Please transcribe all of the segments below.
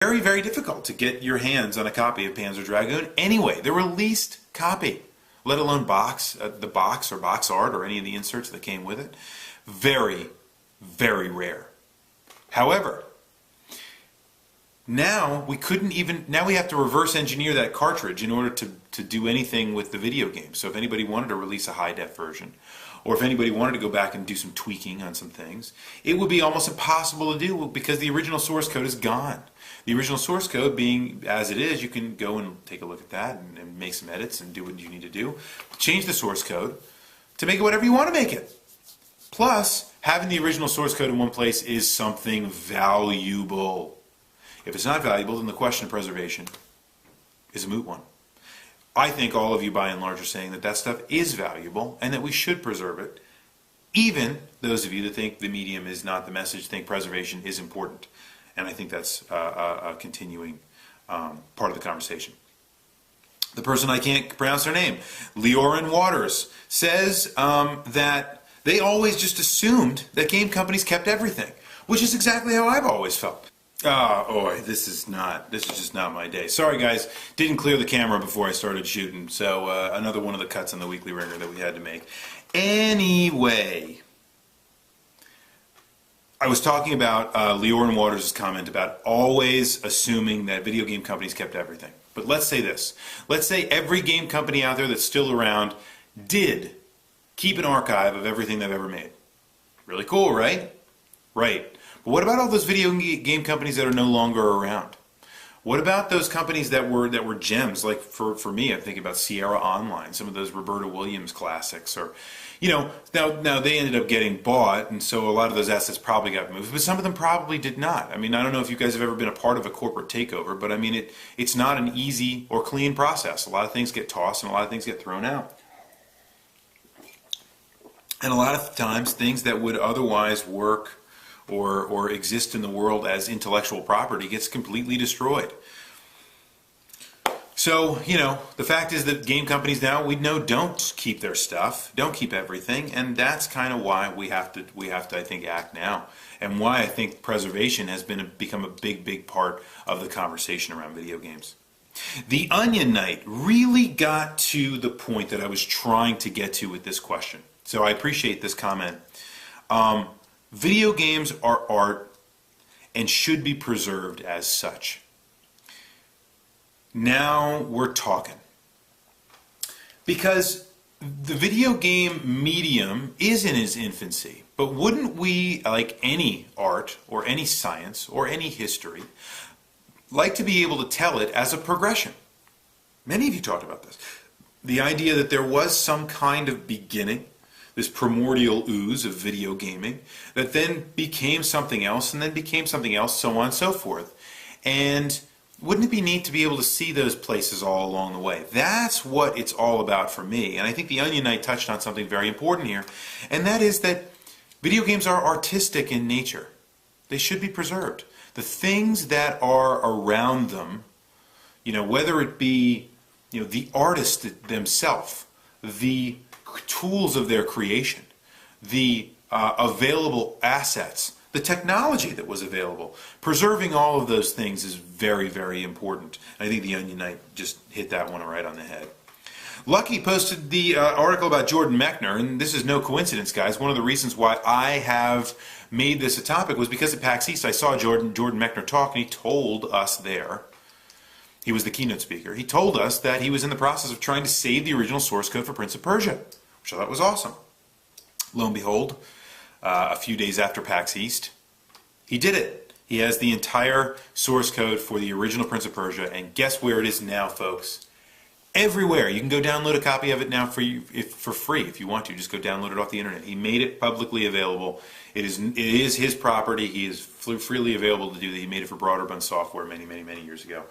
very, very difficult to get your hands on a copy of Panzer Dragoon anyway, the released copy, let alone the box or box art or any of the inserts that came with it. Very, very rare. However, now we have to reverse engineer that cartridge in order to do anything with the video game. So if anybody wanted to release a high-def version, or if anybody wanted to go back and do some tweaking on some things, it would be almost impossible to do because the original source code is gone. The original source code being as it is, you can go and take a look at that and make some edits and do what you need to do. Change the source code to make it whatever you want to make it. Plus, having the original source code in one place is something valuable. If it's not valuable, then the question of preservation is a moot one. I think all of you by and large are saying that stuff is valuable and that we should preserve it. Even those of you that think the medium is not the message think preservation is important. And I think that's a continuing part of the conversation. The person, I can't pronounce their name, Leorin Waters, says that they always just assumed that game companies kept everything, which is exactly how I've always felt. This is just not my day. Sorry guys, didn't clear the camera before I started shooting, so another one of the cuts on the weekly Wringer that we had to make. Anyway, I was talking about Leorin Waters' comment about always assuming that video game companies kept everything. But let's say this. Let's say every game company out there that's still around did keep an archive of everything they've ever made. Really cool, right? Right. But what about all those video game companies that are no longer around? What about those companies that were gems? Like for me, I'm thinking about Sierra Online, some of those Roberta Williams classics, or now they ended up getting bought, and so a lot of those assets probably got moved, but some of them probably did not. I mean, I don't know if you guys have ever been a part of a corporate takeover, but I mean, it's not an easy or clean process. A lot of things get tossed and a lot of things get thrown out. And a lot of times things that would otherwise work or exist in the world as intellectual property gets completely destroyed. So, the fact is that game companies now, we know, don't keep their stuff, don't keep everything, and that's kind of why we have to, I think, act now, and why I think preservation has become a big part of the conversation around video games. The Onion Knight really got to the point that I was trying to get to with this question, so I appreciate this comment. Video games are art and should be preserved as such. Now we're talking. Because the video game medium is in its infancy, but wouldn't we, like any art or any science or any history, like to be able to tell it as a progression? Many of you talked about this. The idea that there was some kind of beginning, this primordial ooze of video gaming, that then became something else, and then became something else, so on and so forth. And wouldn't it be neat to be able to see those places all along the way? That's what it's all about for me. And I think the Onion Knight touched on something very important here, and that is that video games are artistic in nature. They should be preserved. The things that are around them, whether it be the artist themselves, the tools of their creation, the available assets, the technology that was available. Preserving all of those things is very, very important. I think the Onion Knight just hit that one right on the head. Lucky posted the article about Jordan Mechner, and this is no coincidence, guys. One of the reasons why I have made this a topic was because at PAX East I saw Jordan Mechner talk, and he told us there, he was the keynote speaker, he told us that he was in the process of trying to save the original source code for Prince of Persia, which I thought was awesome. Lo and behold, a few days after PAX East, he did it. He has the entire source code for the original Prince of Persia, and guess where it is now, folks? Everywhere. You can go download a copy of it now for free if you want to. Just go download it off the internet. He made it publicly available. It is his property. He is freely available to do that. He made it for Broadband software many years ago.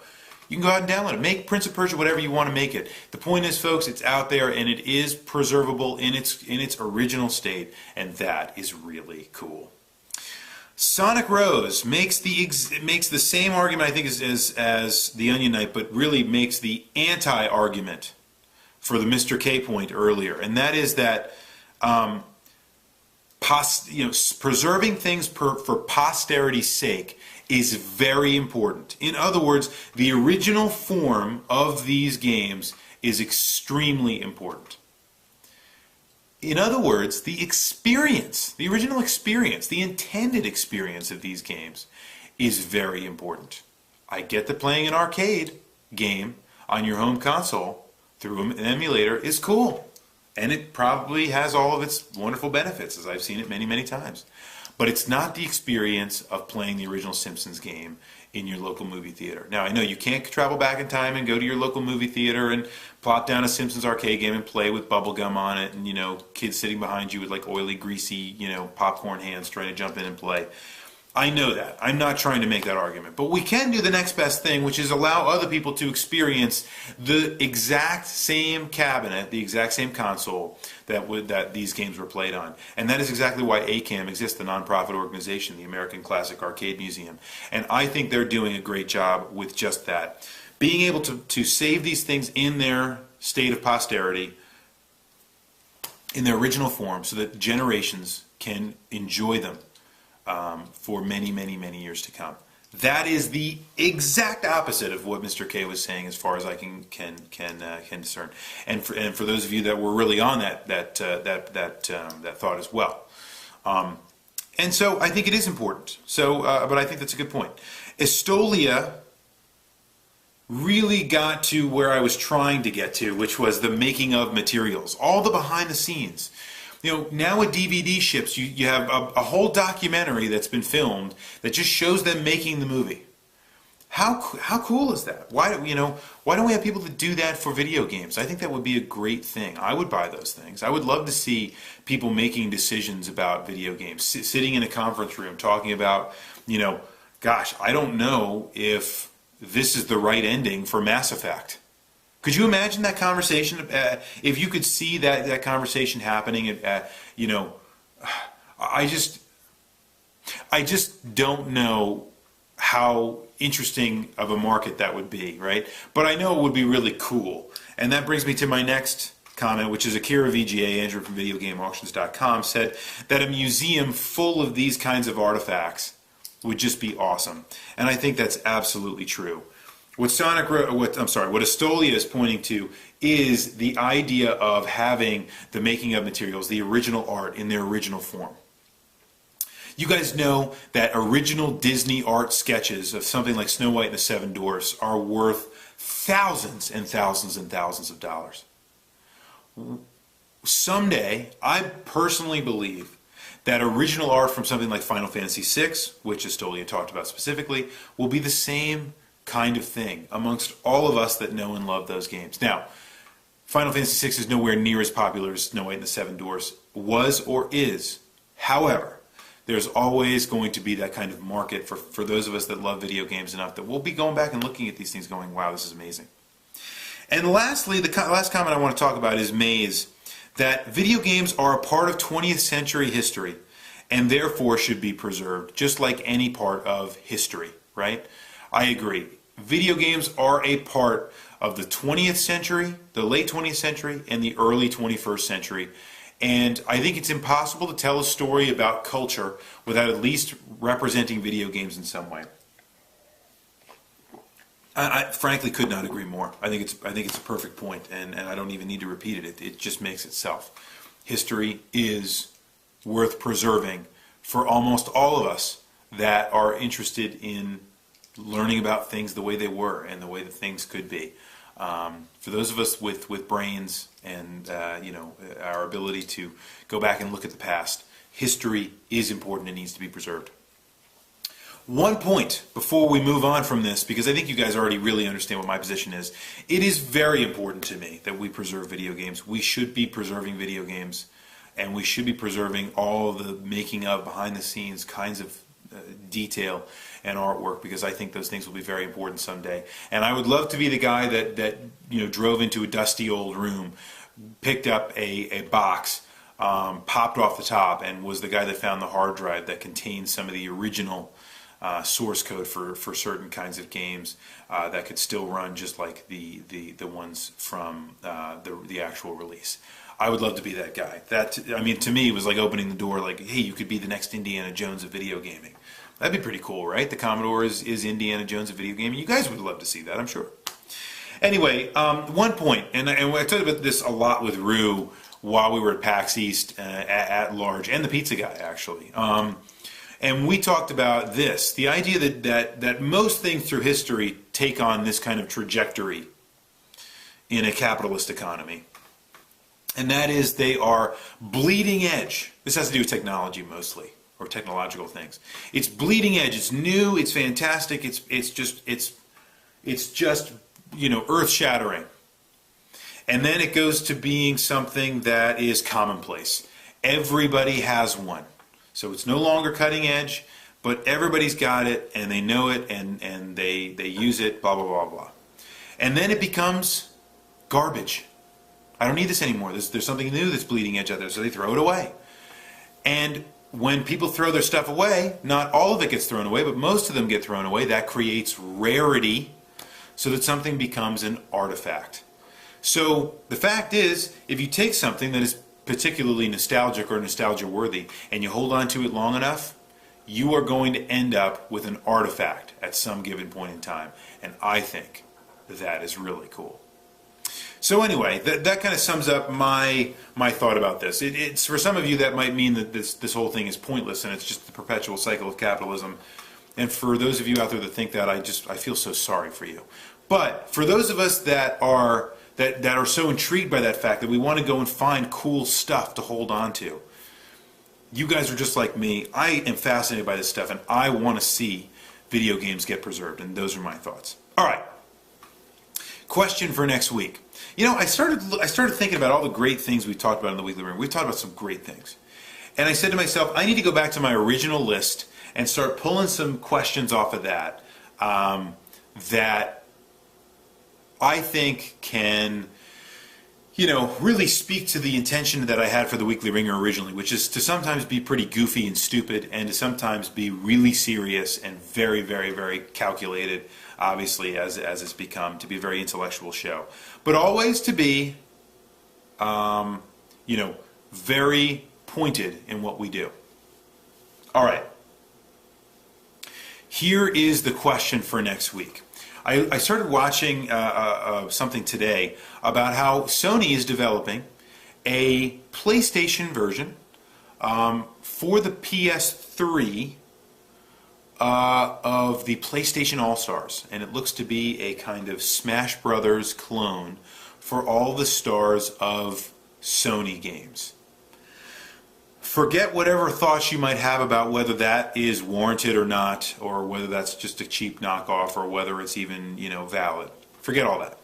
You can go out and download it. Make Prince of Persia whatever you want to make it. The point is, folks, it's out there and it is preservable in its original state, and that is really cool. Sonic Rose makes the same argument, I think, as the Onion Knight, but really makes the anti-argument for the Mr. K point earlier, and that is that preserving things for posterity's sake is very important. In other words, the original form of these games is extremely important. In other words, the experience, the original experience, the intended experience of these games is very important. I get that playing an arcade game on your home console through an emulator is cool. And it probably has all of its wonderful benefits, as I've seen it many, many times. But it's not the experience of playing the original Simpsons game in your local movie theater. Now, I know you can't travel back in time and go to your local movie theater and plop down a Simpsons arcade game and play with bubble gum on it and, kids sitting behind you with like oily, greasy, popcorn hands trying to jump in and play. I know that. I'm not trying to make that argument. But we can do the next best thing, which is allow other people to experience the exact same cabinet, the exact same console that these games were played on. And that is exactly why ACAM exists, the nonprofit organization, the American Classic Arcade Museum. And I think they're doing a great job with just that. Being able to save these things in their state of posterity, in their original form, so that generations can enjoy them for many, many, many years to come. That is the exact opposite of what Mr. K was saying, as far as I can discern. And for those of you that were really on that thought as well. And so I think it is important. So, but I think that's a good point. Estolia really got to where I was trying to get to, which was the making of materials, all the behind the scenes. Now with DVD ships, you have a whole documentary that's been filmed that just shows them making the movie. How cool is that? Why don't we have people that do that for video games? I think that would be a great thing. I would buy those things. I would love to see people making decisions about video games, sitting in a conference room talking about, gosh, I don't know if this is the right ending for Mass Effect. Could you imagine that conversation? If you could see that conversation happening, I just don't know how interesting of a market that would be, right? But I know it would be really cool. And that brings me to my next comment, which is Akira VGA, Andrew from VideoGameAuctions.com, said that a museum full of these kinds of artifacts would just be awesome. And I think that's absolutely true. What Estolia is pointing to is the idea of having the making of materials, the original art in their original form. You guys know that original Disney art sketches of something like Snow White and the Seven Dwarfs are worth thousands and thousands and thousands of dollars. Someday, I personally believe that original art from something like Final Fantasy VI, which Estolia talked about specifically, will be the same kind of thing amongst all of us that know and love those games. Now, Final Fantasy VI is nowhere near as popular as Snow White and the Seven Dwarfs was or is. However, there's always going to be that kind of market for those of us that love video games enough that we'll be going back and looking at these things going, wow, this is amazing. And lastly, the last comment I want to talk about is Maze, that video games are a part of 20th century history and therefore should be preserved, just like any part of history, right? I agree. Video games are a part of the 20th century, the late 20th century, and the early 21st century. And I think it's impossible to tell a story about culture without at least representing video games in some way. I frankly could not agree more. I think it's a perfect point, and I don't even need to repeat it. It just makes itself. History is worth preserving for almost all of us that are interested in learning about things the way they were and the way that things could be. For those of us with brains and our ability to go back and look at the past, history is important and needs to be preserved. One point before we move on from this, because I think you guys already really understand what my position is. It is very important to me that we preserve video games. We should be preserving video games, and we should be preserving all the making of, behind the scenes kinds of detail and artwork, because I think those things will be very important someday. And I would love to be the guy that drove into a dusty old room, picked up a box, popped off the top, and was the guy that found the hard drive that contained some of the original source code for certain kinds of games that could still run just like the ones from the actual release. I would love to be that guy. To me, it was like opening the door, like, hey, you could be the next Indiana Jones of video gaming. That'd be pretty cool, right? The Commodore is Indiana Jones, a video game. You guys would love to see that, I'm sure. Anyway, one point, and I talked about this a lot with Rue while we were at PAX East at large, and the pizza guy, actually. And we talked about this, the idea that most things through history take on this kind of trajectory in a capitalist economy. And that is, they are bleeding edge. This has to do with technology mostly, or technological things. It's bleeding edge. It's new. It's fantastic. It's just earth-shattering. And then it goes to being something that is commonplace. Everybody has one. So it's no longer cutting edge, but everybody's got it, and they know it, and they use it, blah, blah, blah, blah. And then it becomes garbage. I don't need this anymore. There's something new that's bleeding edge out there, so they throw it away. And when people throw their stuff away, not all of it gets thrown away, but most of them get thrown away. That creates rarity, so that something becomes an artifact. So the fact is, if you take something that is particularly nostalgic or nostalgia worthy and you hold on to it long enough, you are going to end up with an artifact at some given point in time. And I think that is really cool. So anyway, that kind of sums up my thought about this. It's for some of you that might mean that this whole thing is pointless and it's just the perpetual cycle of capitalism. And for those of you out there that think that, I feel so sorry for you. But for those of us that are so intrigued by that fact that we want to go and find cool stuff to hold on to, you guys are just like me. I am fascinated by this stuff, and I want to see video games get preserved, and those are my thoughts. All right. Question for next week. I started thinking about all the great things we talked about in the Weekly Wringer. We talked about some great things. And I said to myself, I need to go back to my original list and start pulling some questions off of that that I think can, really speak to the intention that I had for the Weekly Wringer originally, which is to sometimes be pretty goofy and stupid, and to sometimes be really serious and very, very, very calculated, obviously, as it's become, to be a very intellectual show. But always to be, very pointed in what we do. All right. Here is the question for next week. I started watching something today about how Sony is developing a PlayStation version for the PS3 of the PlayStation All-Stars. And it looks to be a kind of Smash Brothers clone for all the stars of Sony games. Forget whatever thoughts you might have about whether that is warranted or not, or whether that's just a cheap knockoff, or whether it's even, valid. Forget all that.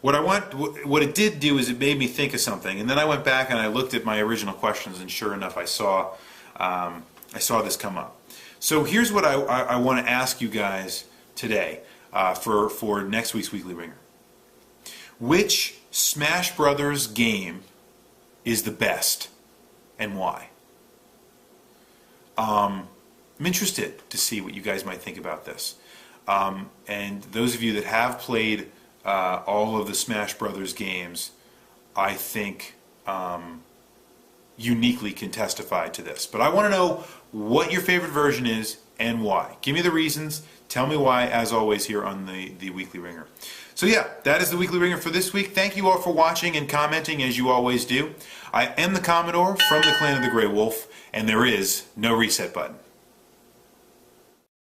What it did do is it made me think of something, and then I went back and I looked at my original questions, and sure enough, I saw this come up. So here's what I want to ask you guys today for next week's Weekly Wringer. Which Smash Brothers game is the best, and why? I'm interested to see what you guys might think about this. And those of you that have played all of the Smash Brothers games, I think uniquely can testify to this. But I want to know what your favorite version is and why. Give me the reasons. Tell me why, as always, here on the Weekly Wringer. So yeah, that is the Weekly Wringer for this week. Thank you all for watching and commenting, as you always do. I am the Commodore from the Clan of the Grey Wolf, and there is no reset button.